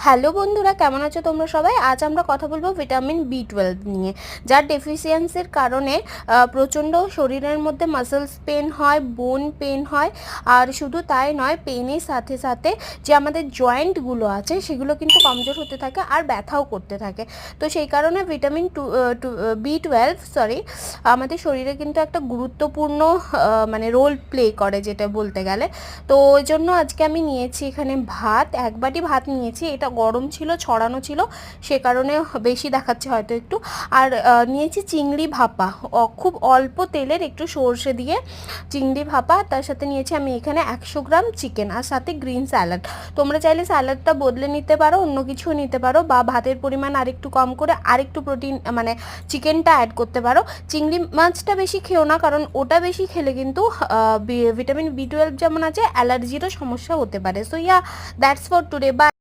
Hello বন্ধুরা, কেমন আছো তোমরা সবাই? আজ আমরা কথা বলবো ভিটামিন বি 12 নিয়ে, যার ডেফিসিয়েন্সির কারণে প্রচণ্ড শরীরের মধ্যে মাসেলস পেন হয়, বোন পেন হয়। আর শুধু তাই নয়, পেনের সাথে সাথে যে আমাদের জয়েন্টগুলো আছে সেগুলো কিন্তু কমজোর হতে থাকে আর ব্যথাও করতে থাকে। তো সেই কারণে ভিটামিন বি 12 আমাদের শরীরে কিন্তু একটা গুরুত্বপূর্ণ মানে রোল প্লে করে, যেটা বলতে গেলে। তো ওই জন্য আজকে আমি নিয়েছি এখানে ভাত, এক বাটি ভাত নিয়েছি। এটা গরম ছিল, ছড়ানো ছিল, সে কারণে বেশি দেখাচ্ছে হয়তো একটু। আর নিয়েছি চিংড়ি ভাপা, খুব অল্প তেলের, একটু সর্ষে দিয়ে চিংড়ি ভাপা। তার সাথে নিয়েছি আমি এখানে 100 গ্রাম চিকেন, আর সাথে গ্রিন স্যালাড। তোমরা চাইলে স্যালাডটা বদলে নিতে পারো, অন্য কিছুও নিতে পারো, বা ভাতের পরিমাণ আরেকটু কম করে আরেকটু প্রোটিন মানে চিকেনটা অ্যাড করতে পারো। চিংড়ি মাছটা বেশি খেও না, কারণ ওটা বেশি খেলে কিন্তু ভিটামিন বি 12 যেমন আছে, অ্যালার্জিরও সমস্যা হতে পারে। So yeah, that's for today. By.